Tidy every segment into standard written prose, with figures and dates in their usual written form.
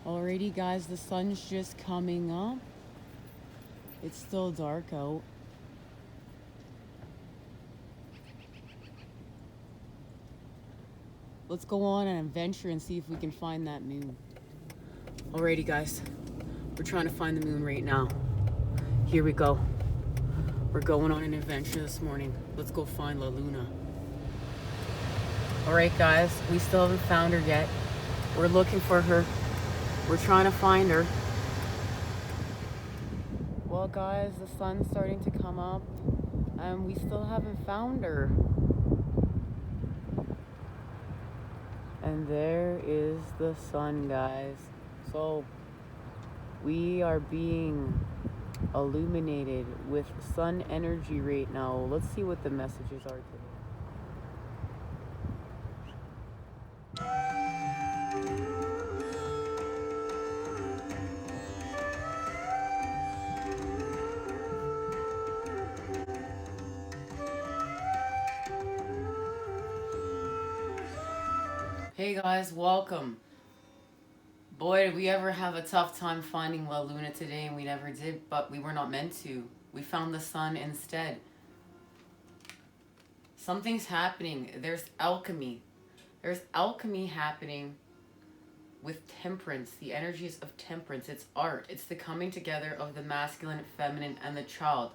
Alrighty, guys, the sun's just coming up. It's still dark out. Let's go on an adventure and see if we can find that moon. Alrighty, guys, we're trying to find the moon right now. Here we go. We're going on an adventure this morning. Let's go find La Luna. Alright, guys, we still haven't found her yet. We're looking for her. We're trying to find her. Well, guys, the sun's starting to come up, and we still haven't found her. And there is the sun, guys. So we are being illuminated with sun energy right now. Let's see what the messages are today. Hey guys, welcome. Boy, did we ever have a tough time finding La Luna today, and we never did, but we were not meant to. We found the sun instead. Something's happening. There's alchemy. There's alchemy happening with temperance, the energies of temperance. It's art. It's the coming together of the masculine, feminine, and the child,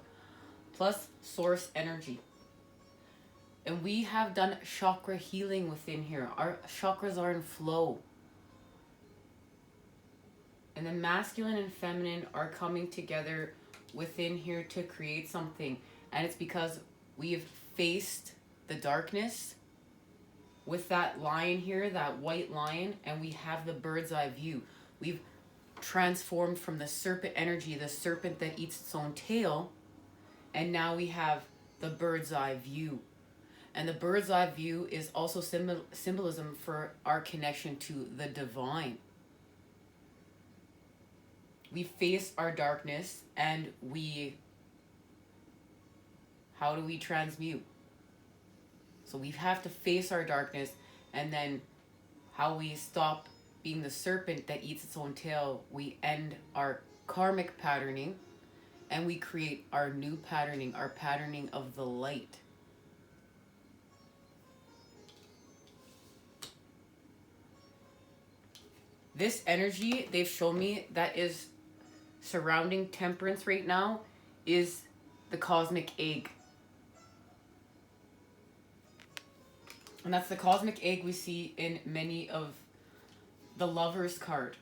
plus source energy. And we have done chakra healing within here. Our chakras are in flow. And the masculine and feminine are coming together within here to create something. And it's because we've faced the darkness with that lion here, that white lion, and we have the bird's eye view. We've transformed from the serpent energy, the serpent that eats its own tail, and now we have the bird's eye view. And the bird's eye view is also symbolism for our connection to the divine. We face our darkness, and how do we transmute? So we have to face our darkness, and then how we stop being the serpent that eats its own tail, we end our karmic patterning, and we create our new patterning, our patterning of the light. This energy they've shown me that is surrounding temperance right now is the cosmic egg. And that's the cosmic egg we see in many of the Lover's card.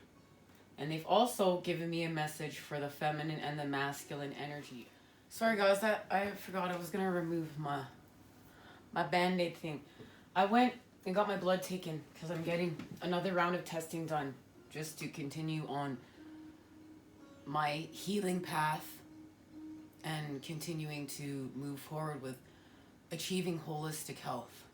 And they've also given me a message for the feminine and the masculine energy. Sorry guys, that I forgot I was gonna remove my band-aid thing. I went and got my blood taken because I'm getting another round of testing done just to continue on my healing path and continuing to move forward with achieving holistic health.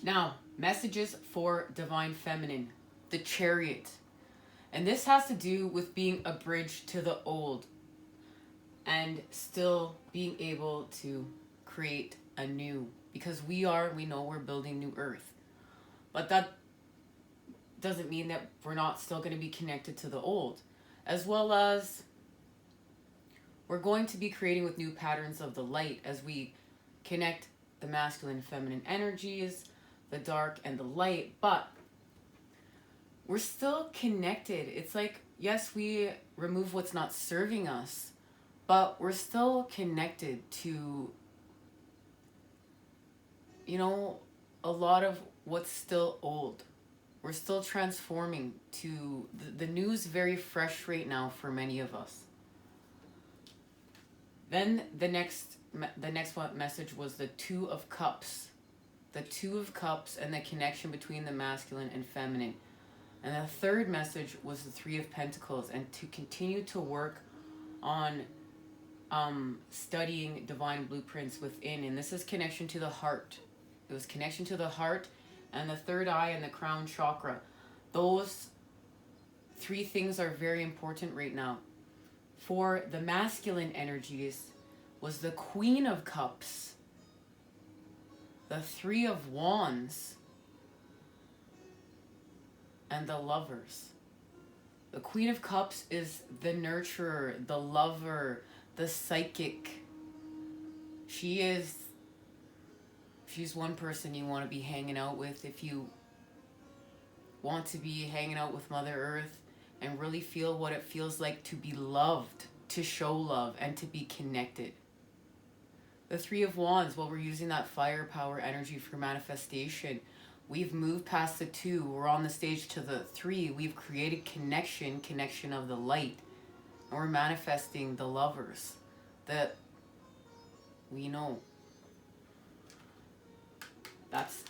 Now, messages for divine feminine, the chariot. And this has to do with being a bridge to the old and still being able to create a new, because we know we're building new earth. But that doesn't mean that we're not still going to be connected to the old, as well as we're going to be creating with new patterns of the light as we connect the masculine and feminine energies, the dark and the light, but we're still connected. It's like, yes, we remove what's not serving us, but we're still connected to, a lot of what's still old. We're still transforming to the news very fresh right now for many of us. Then the next one message was the Two of Cups. The Two of Cups and the connection between the masculine and feminine. And the third message was the Three of Pentacles, and to continue to work on studying divine blueprints within. And this is connection to the heart. It was connection to the heart and the third eye and the crown chakra. Those three things are very important right now. For the masculine energies was the Queen of Cups, the Three of Wands, and the Lovers. The Queen of Cups is the nurturer, the lover, the psychic. She's one person you want to be hanging out with if you want to be hanging out with Mother Earth and really feel what it feels like to be loved, to show love, and to be connected. The Three of Wands, well, we're using that firepower energy for manifestation. We've moved past the 2. We're on the stage to the 3. We've created connection of the light. And we're manifesting the Lovers that we know. That's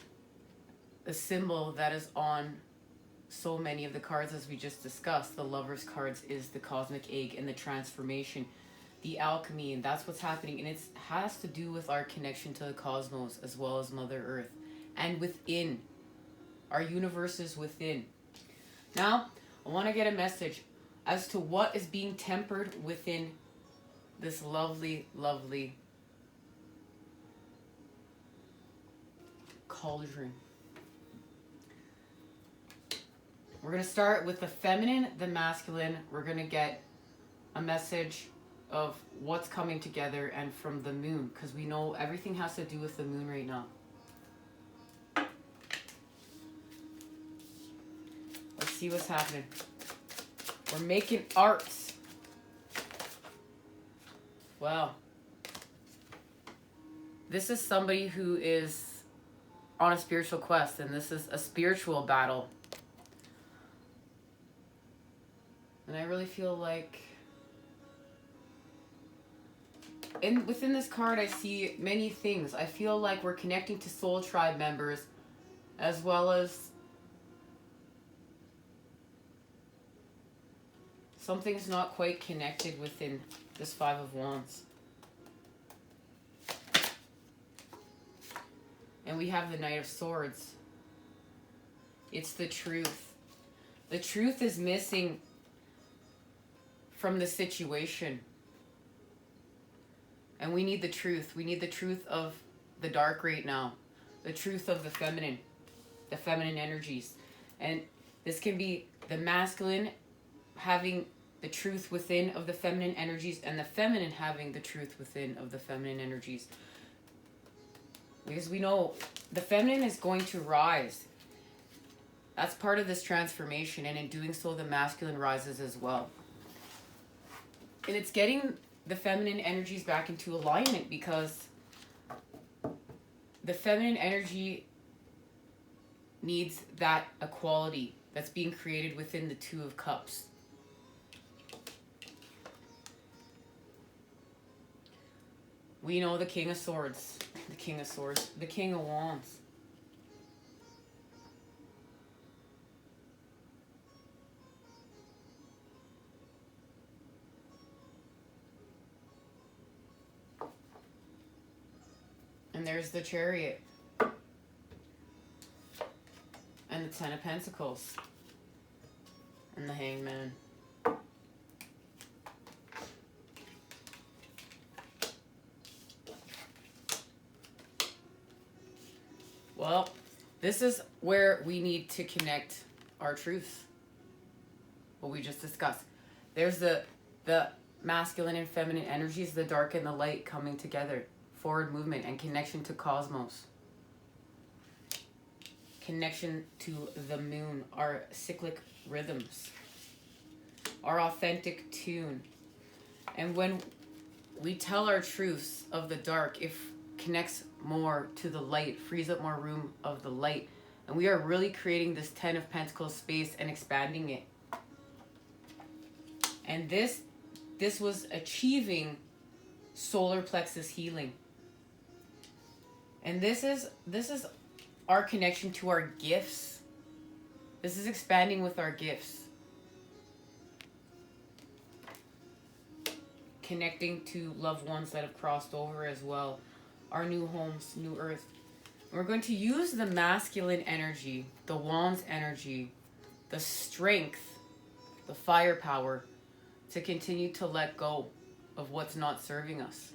a symbol that is on so many of the cards, as we just discussed. The Lovers cards is the cosmic egg and the transformation, the alchemy, and that's what's happening. And it has to do with our connection to the cosmos as well as Mother Earth. And within, our universe is within. Now, I want to get a message as to what is being tempered within this lovely, lovely cauldron. We're going to start with the feminine, the masculine. We're going to get a message of what's coming together, and from the moon, because we know everything has to do with the moon right now. Let's see what's happening. We're making arts. Wow. This is somebody who is on a spiritual quest, and this is a spiritual battle. And I really feel like within this card, I see many things. I feel like we're connecting to soul tribe members, as well as something's not quite connected within this Five of Wands. And we have the Knight of Swords. It's the truth. The truth is missing from the situation. And we need the truth. We need the truth of the dark right now. The truth of the feminine energies. And this can be the masculine having the truth within of the feminine energies, and the feminine having the truth within of the feminine energies. Because we know the feminine is going to rise. That's part of this transformation, and in doing so, the masculine rises as well. And it's getting the feminine energies back into alignment, because the feminine energy needs that equality that's being created within the Two of Cups. We know the King of Swords, the King of Swords, the King of Wands. And there's the Chariot. And the Ten of Pentacles. And the Hangman. Well, this is where we need to connect our truth. What we just discussed. There's the masculine and feminine energies, the dark and the light coming together. Forward movement and connection to cosmos. Connection to the moon. Our cyclic rhythms. Our authentic tune. And when we tell our truths of the dark, it connects more to the light, frees up more room of the light. And we are really creating this Ten of Pentacles space and expanding it. And this was achieving solar plexus healing. And this is our connection to our gifts. This is expanding with our gifts. Connecting to loved ones that have crossed over as well. Our new homes, new earth. We're going to use the masculine energy, the Wands energy, the strength, the firepower to continue to let go of what's not serving us.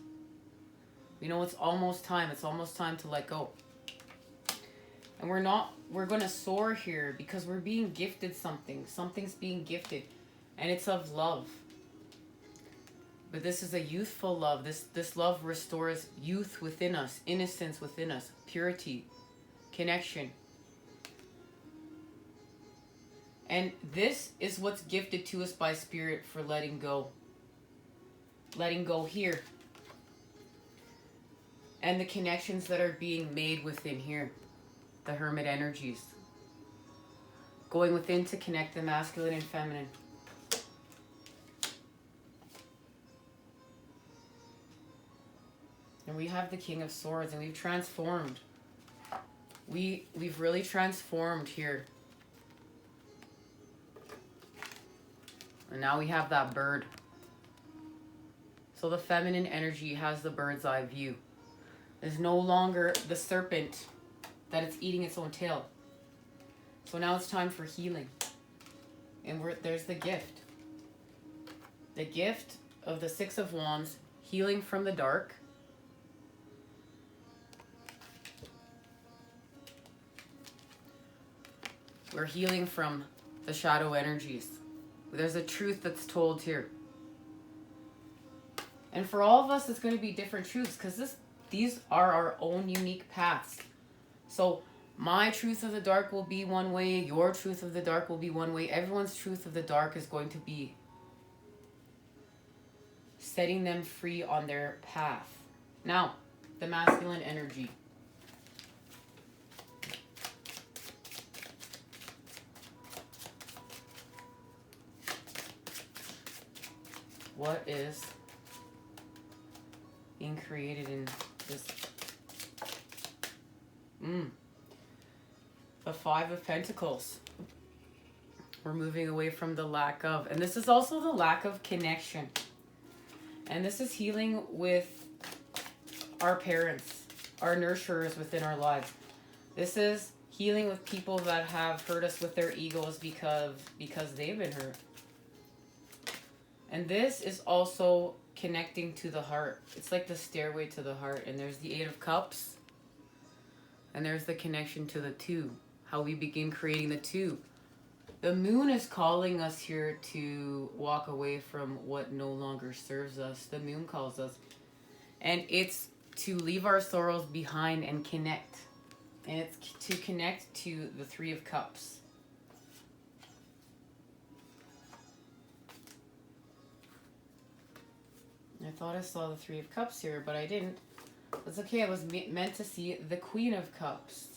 You know, it's almost time. It's almost time to let go. And we're going to soar here because we're being gifted something. Something's being gifted. And it's of love. But this is a youthful love. This love restores youth within us, innocence within us, purity, connection. And this is what's gifted to us by Spirit for letting go. Letting go here. And the connections that are being made within here. The hermit energies. Going within to connect the masculine and feminine. And we have the King of Swords, and we've transformed. We've really transformed here. And now we have that bird. So the feminine energy has the bird's eye view. There's no longer the serpent that it's eating its own tail. So now it's time for healing. And there's the gift. The gift of the Six of Wands, healing from the dark. We're healing from the shadow energies. There's a truth that's told here. And for all of us, it's going to be different truths because these are our own unique paths. So my truth of the dark will be one way. Your truth of the dark will be one way. Everyone's truth of the dark is going to be setting them free on their path. Now, the masculine energy. What is being created in this? The Five of Pentacles. We're moving away from the lack of. And this is also the lack of connection. And this is healing with our parents, our nurturers within our lives. This is healing with people that have hurt us with their egos because they've been hurt. And this is also connecting to the heart. It's like the stairway to the heart. And there's the Eight of Cups. And there's the connection to the two. How we begin creating the two. The moon is calling us here to walk away from what no longer serves us. The moon calls us. And it's to leave our sorrows behind and connect. And it's to connect to the Three of Cups. I thought I saw the Three of Cups here, but I didn't. That's okay. I was meant to see the Queen of Cups.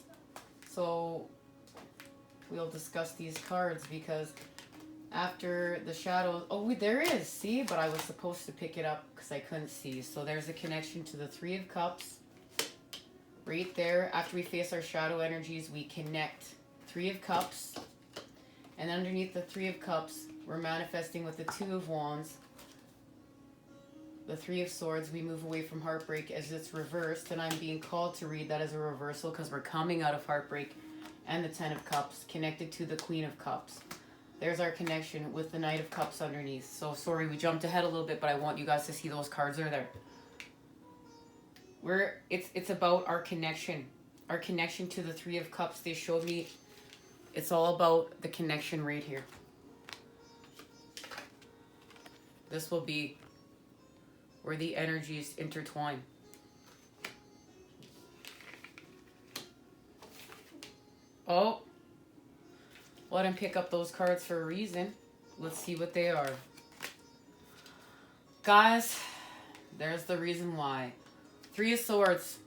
So we'll discuss these cards because after the shadows... Oh, there is. See? But I was supposed to pick it up because I couldn't see. So there's a connection to the Three of Cups. Right there. After we face our shadow energies, we connect. Three of Cups. And underneath the Three of Cups, we're manifesting with the Two of Wands. The Three of Swords, we move away from heartbreak as it's reversed, and I'm being called to read that as a reversal because we're coming out of heartbreak. And the Ten of Cups, connected to the Queen of Cups. There's our connection with the Knight of Cups underneath. So sorry, we jumped ahead a little bit, but I want you guys to see those cards are there. It's about our connection to the Three of Cups. They showed me it's all about the connection right here. This will be where the energies intertwine. Oh, let him pick up those cards for a reason. Let's see what they are. Guys, there's the reason why. Three of Swords.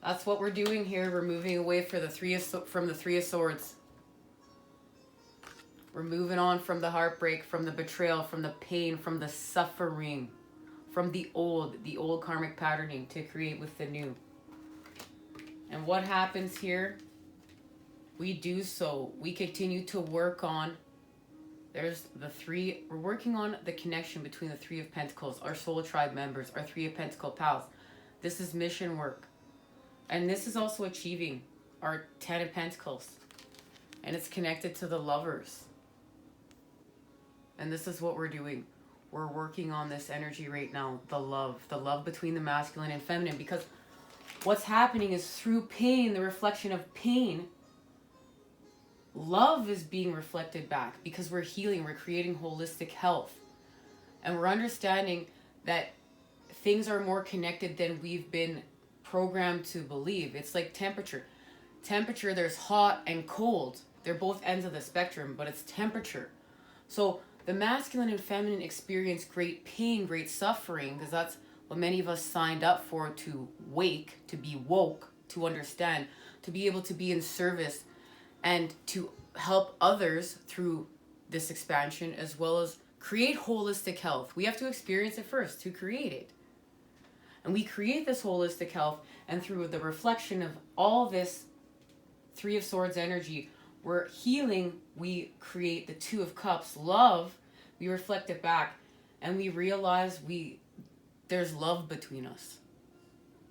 That's what we're doing here. We're moving away from the Three of Swords. We're moving on from the heartbreak, from the betrayal, from the pain, from the suffering, from the old karmic patterning to create with the new. And what happens here? We do so. We continue to work on, there's the three, we're working on the connection between the Three of Pentacles, our soul tribe members, our Three of Pentacle pals. This is mission work. And this is also achieving our Ten of Pentacles. And it's connected to the lovers. And this is what we're doing. We're working on this energy right now. The love between the masculine and feminine. Because what's happening is through pain, the reflection of pain, love is being reflected back because we're healing, we're creating holistic health. And we're understanding that things are more connected than we've been programmed to believe. It's like temperature. Temperature, there's hot and cold. They're both ends of the spectrum, but it's temperature. So the masculine and feminine experience great pain, great suffering, because that's what many of us signed up for, to wake, to be woke, to understand, to be able to be in service and to help others through this expansion, as well as create holistic health. We have to experience it first to create it. And we create this holistic health, and through the reflection of all this Three of Swords energy, we're healing, we create the Two of Cups, love, we reflect it back, and we realize there's love between us.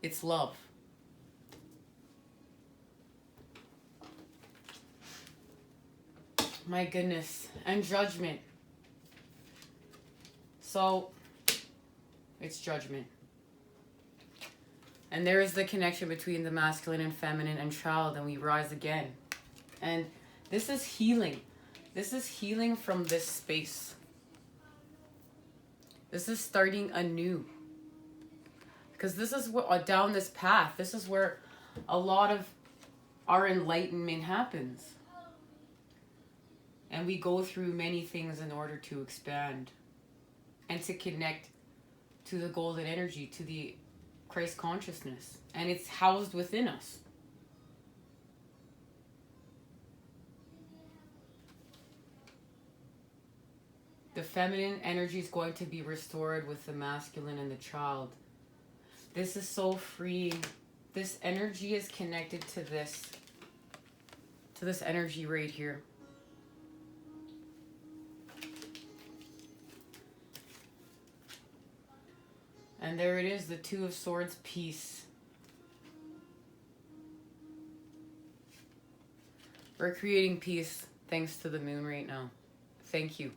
It's love. My goodness. And Judgment. So, it's Judgment. And there is the connection between the masculine and feminine and child, and we rise again. And this is healing. This is healing from this space. This is starting anew. Because this is what, down this path, this is where a lot of our enlightenment happens. And we go through many things in order to expand and to connect to the golden energy, to the Christ consciousness. And it's housed within us. The feminine energy is going to be restored with the masculine and the child. This is so freeing. This energy is connected to this energy right here. And there it is, the Two of Swords, peace. We're creating peace thanks to the moon right now. Thank you.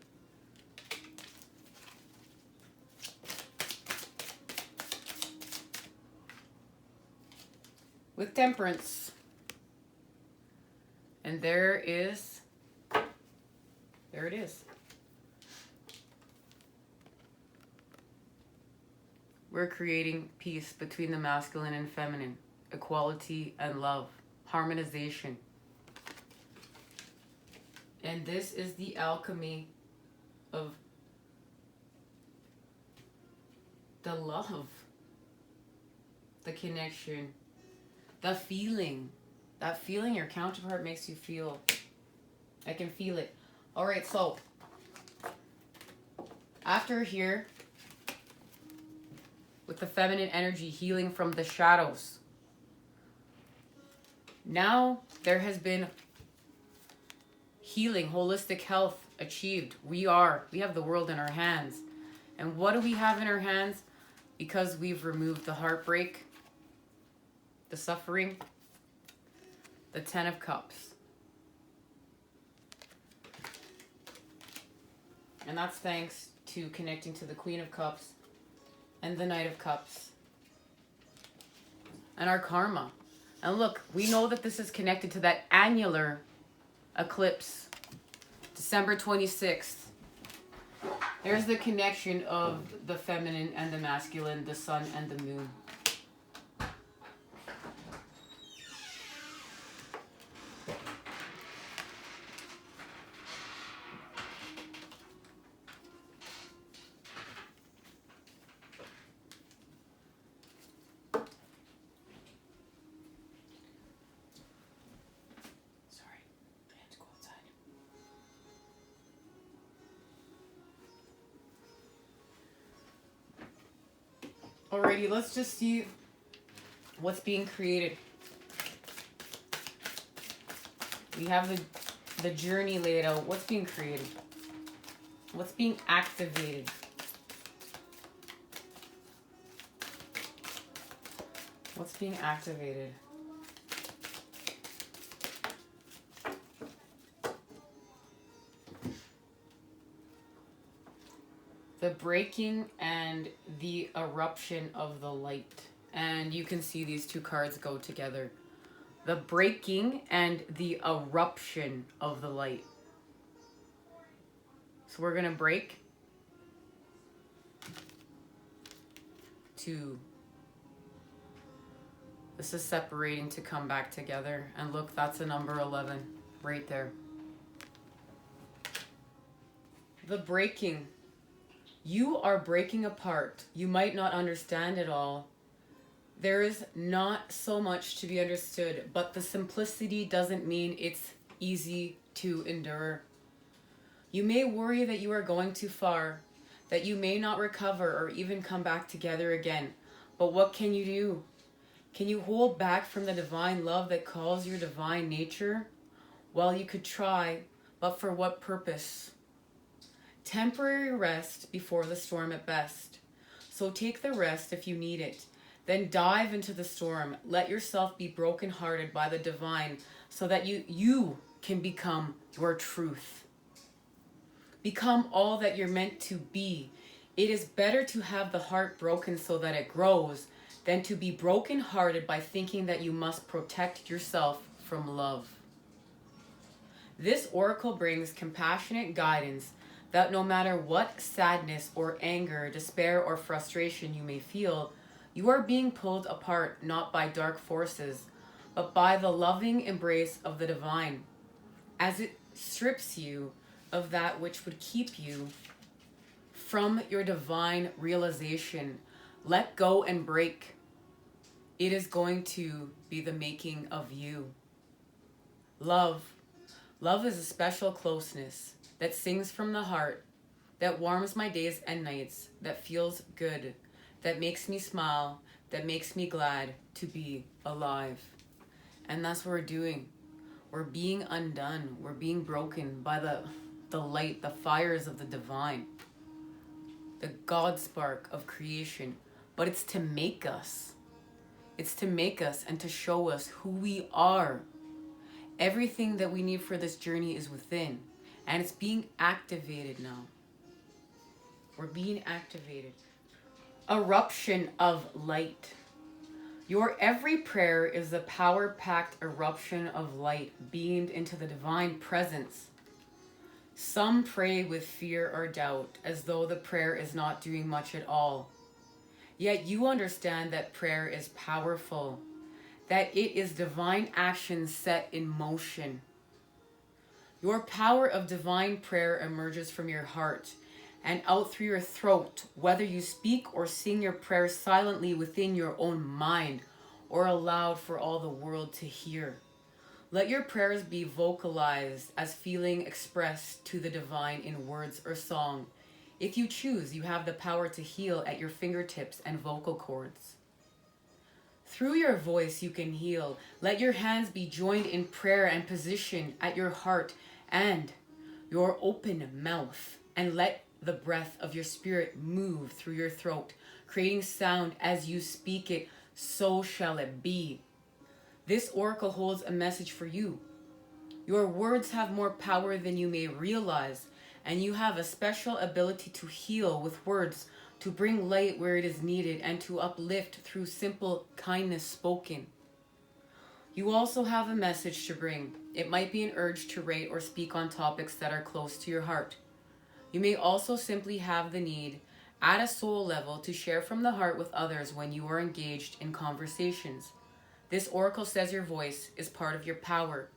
With Temperance. And there it is. We're creating peace between the masculine and feminine, equality and love, harmonization. And this is the alchemy of the love, the connection, the feeling. That feeling your counterpart makes you feel. I can feel it. All right, so after here, with the feminine energy healing from the shadows, now there has been healing, holistic health achieved. We have the world in our hands. And what do we have in our hands? Because we've removed the heartbreak, the suffering, the Ten of Cups. And that's thanks to connecting to the Queen of Cups and the Knight of Cups. And our karma. And look, we know that this is connected to that annular eclipse, December 26th. There's the connection of the feminine and the masculine, the sun and the moon. Alrighty, let's just see what's being created. We have the journey laid out. What's being created? What's being activated? What's being activated? The breaking and the eruption of the light And you can see these two cards go together. The breaking and the eruption of the light. So we're going to break. 2. This is separating to come back together. And look, that's a number 11 right there. The breaking. You are breaking apart. You might not understand it all. There is not so much to be understood, but the simplicity doesn't mean it's easy to endure. You may worry that you are going too far, that you may not recover or even come back together again. But what can you do? Can you hold back from the divine love that calls your divine nature? Well, you could try, but for what purpose? Temporary rest before the storm at best. So take the rest if you need it. Then dive into the storm. Let yourself be brokenhearted by the divine so that you can become your truth. Become all that you're meant to be. It is better to have the heart broken so that it grows than to be brokenhearted by thinking that you must protect yourself from love. This oracle brings compassionate guidance that no matter what sadness or anger, despair or frustration you may feel, you are being pulled apart not by dark forces, but by the loving embrace of the divine, as it strips you of that which would keep you from your divine realization. Let go and break. It is going to be the making of you. Love. Love is a special closeness that sings from the heart, that warms my days and nights, that feels good, that makes me smile, that makes me glad to be alive. And that's what we're doing. We're being undone. We're being broken by the light, the fires of the divine, the God spark of creation. But it's to make us. It's to make us and to show us who we are. Everything that we need for this journey is within. And it's being activated now. We're being activated. Eruption of light. Your every prayer is a power-packed eruption of light beamed into the divine presence. Some pray with fear or doubt, as though the prayer is not doing much at all. Yet you understand that prayer is powerful, that it is divine action set in motion. Your power of divine prayer emerges from your heart and out through your throat, whether you speak or sing your prayers silently within your own mind or aloud for all the world to hear. Let your prayers be vocalized as feeling expressed to the divine in words or song. If you choose, you have the power to heal at your fingertips and vocal cords. Through your voice, you can heal. Let your hands be joined in prayer and position at your heart and your open mouth, and let the breath of your spirit move through your throat, creating sound as you speak it. So shall it be. This oracle holds a message for you. Your words have more power than you may realize, and you have a special ability to heal with words, to bring light where it is needed, and to uplift through simple kindness spoken. You also have a message to bring. It might be an urge to rate or speak on topics that are close to your heart. You may also simply have the need, at a soul level, to share from the heart with others when you are engaged in conversations. This oracle says your voice is part of your power.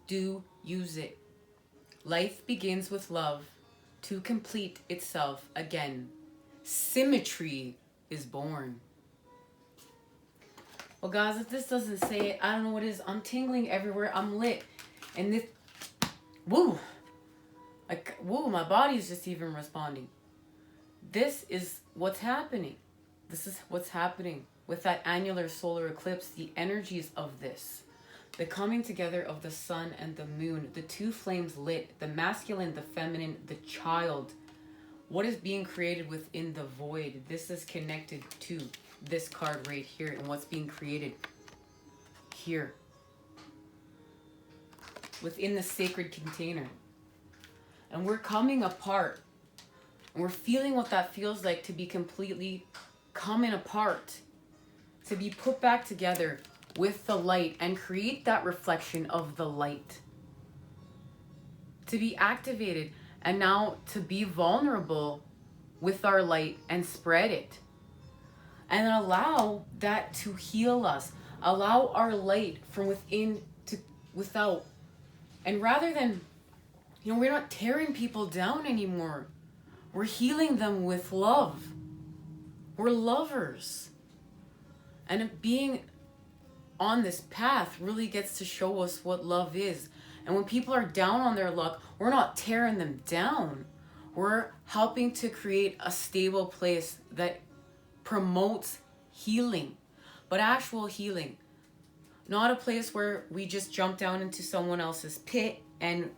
Do use it. Life begins with love to complete itself again. Symmetry is born. Well, guys, if this doesn't say it, I don't know what it is. I'm tingling everywhere. I'm lit. And this, woo. Like, woo, my body's just even responding. This is what's happening. This is what's happening with that annular solar eclipse. The energies of this, the coming together of the sun and the moon, the two flames lit, the masculine, the feminine, the child. What is being created within the void? This is connected to this card right here and what's being created here within the sacred container. And we're coming apart. And we're feeling what that feels like to be completely coming apart. to be put back together with the light and create that reflection of the light. To be activated and now to be vulnerable with our light and spread it. And allow that to heal us. Allow our light from within to without. And rather than, we're not tearing people down anymore. We're healing them with love. We're lovers. And being on this path really gets to show us what love is. And when people are down on their luck, we're not tearing them down. We're helping to create a stable place that promotes healing, but actual healing. Not a place where we just jump down into someone else's pit and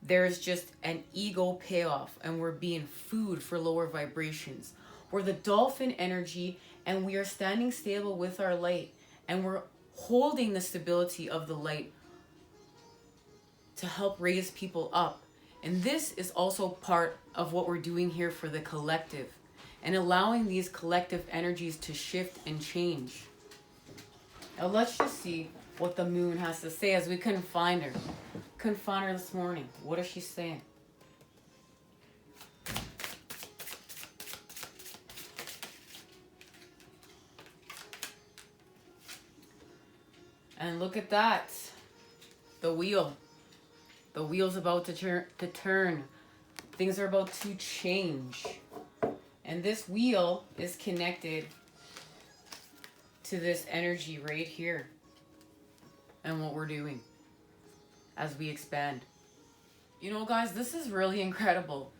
there's just an ego payoff and we're being food for lower vibrations. We're the dolphin energy and we are standing stable with our light and we're holding the stability of the light to help raise people up. And this is also part of what we're doing here for the collective and allowing these collective energies to shift and change. Now let's just see what the moon has to say, as we couldn't find her. Couldn't find her this morning. What is she saying? And look at that. The wheel. The wheel's about to turn. Things are about to change. And this wheel is connected to this energy right here. And what we're doing as we expand. Guys, this is really incredible.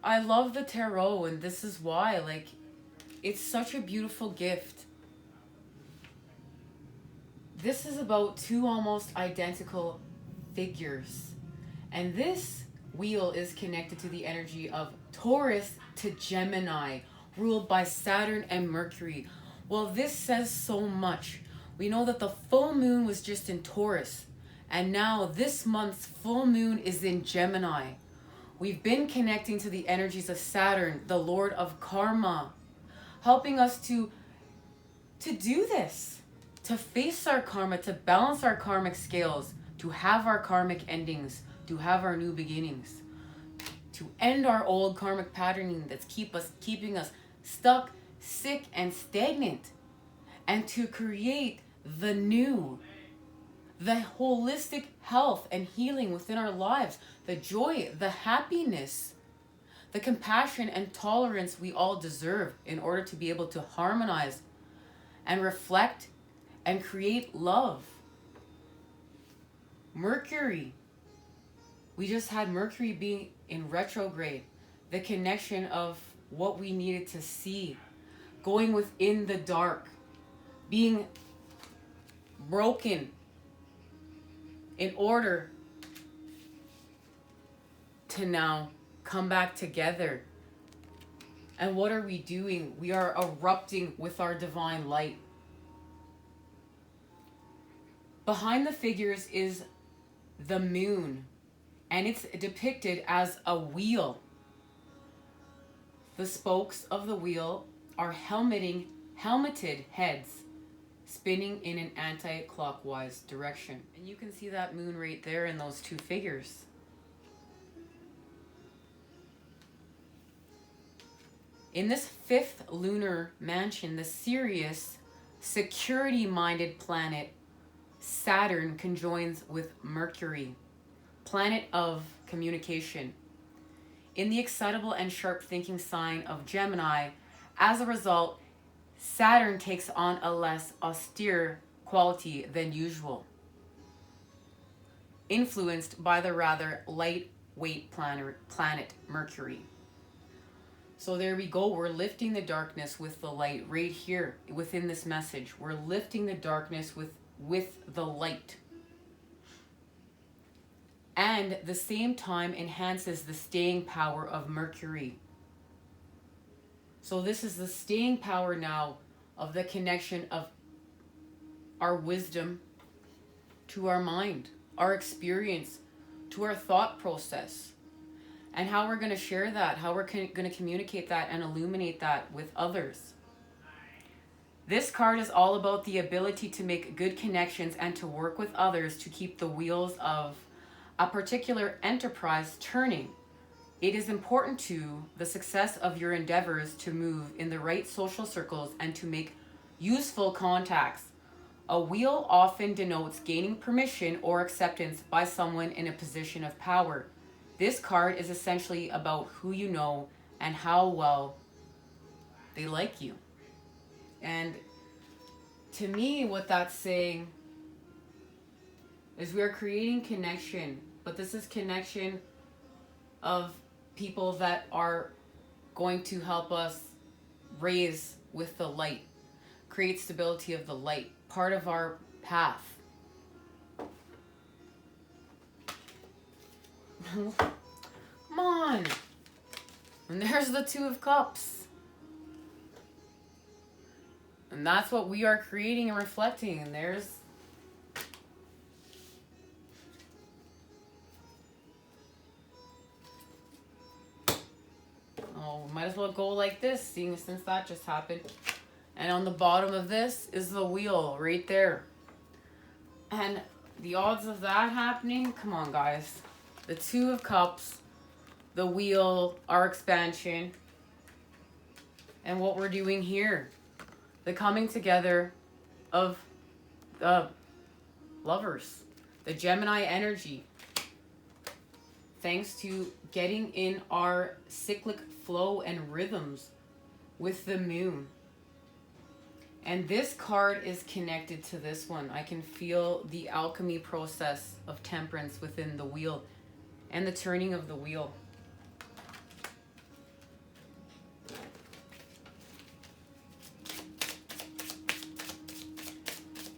I love the tarot, and this is why. It's such a beautiful gift. This is about two almost identical figures. And this wheel is connected to the energy of Taurus to Gemini, ruled by Saturn and Mercury. Well, this says so much. We know that the full moon was just in Taurus, and now this month's full moon is in Gemini. We've been connecting to the energies of Saturn, the Lord of Karma, helping us to do this, to face our karma, to balance our karmic scales, to have our karmic endings, to have our new beginnings, to end our old karmic patterning that's keeping us stuck, sick, and stagnant, and to create the new, the holistic health and healing within our lives, the joy, the happiness, the compassion and tolerance we all deserve in order to be able to harmonize and reflect and create love. Mercury. We just had Mercury being in retrograde. The connection of what we needed to see. Going within the dark. Being broken in order to now come back together. And what are we doing? We are erupting with our divine light. Behind the figures is the moon, and it's depicted as a wheel. The spokes of the wheel are helmeted heads spinning in an anti-clockwise direction. And you can see that moon right there in those two figures. In this fifth lunar mansion, the serious, security-minded planet Saturn conjoins with Mercury, planet of communication, in the excitable and sharp-thinking sign of Gemini. As a result, Saturn takes on a less austere quality than usual, influenced by the rather lightweight planet Mercury. So there we go. We're lifting the darkness with the light right here within this message. We're lifting the darkness with the light. And the same time enhances the staying power of Mercury. So this is the staying power now of the connection of our wisdom to our mind, our experience to our thought process, and how we're going to share that, how we're going to communicate that and illuminate that with others. This card is all about the ability to make good connections and to work with others to keep the wheels of a particular enterprise turning. It is important to the success of your endeavors to move in the right social circles and to make useful contacts. A wheel often denotes gaining permission or acceptance by someone in a position of power. This card is essentially about who you know and how well they like you. And to me, what that's saying is we are creating connection, but this is connection of people that are going to help us raise with the light, create stability of the light, part of our path. Come on. And there's the Two of Cups. And that's what we are creating and reflecting. And there's might as well go like this, seeing since that just happened. And on the bottom of this is the wheel right there. And the odds of that happening, come on guys. The Two of Cups, the wheel, our expansion, and what we're doing here. The coming together of the lovers, the Gemini energy. Thanks to getting in our cyclic flow and rhythms with the moon. And this card is connected to this one. I can feel the alchemy process of temperance within the wheel and the turning of the wheel.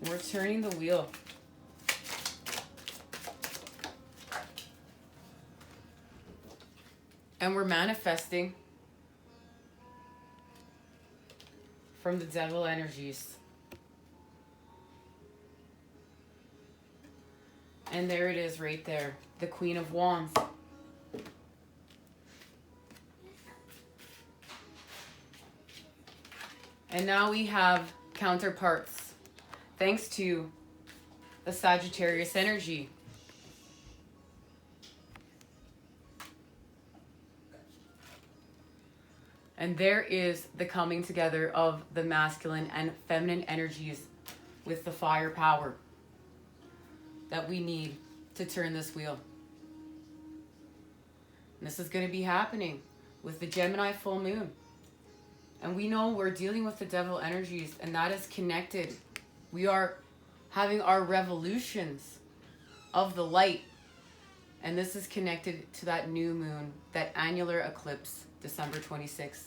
We're turning the wheel. And we're manifesting from the devil energies. And there it is right there, the Queen of Wands. And now we have counterparts, thanks to the Sagittarius energy. And there is the coming together of the masculine and feminine energies with the fire power that we need to turn this wheel. And this is going to be happening with the Gemini full moon. And we know we're dealing with the devil energies, and that is connected. We are having our revolutions of the light. And this is connected to that new moon, that annular eclipse, December 26th.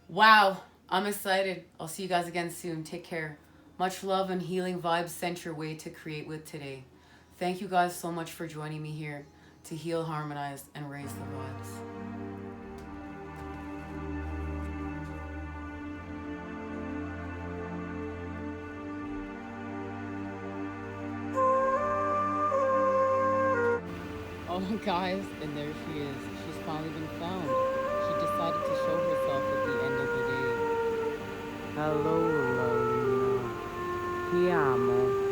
Wow, I'm excited. I'll see you guys again soon. Take care. Much love and healing vibes sent your way to create with today. Thank you guys so much for joining me here to heal, harmonize, and raise the vibes. Oh, guys, and there she is. She's finally been found. She decided to show herself at the end of the day. Hello, Lolina. Ti amo.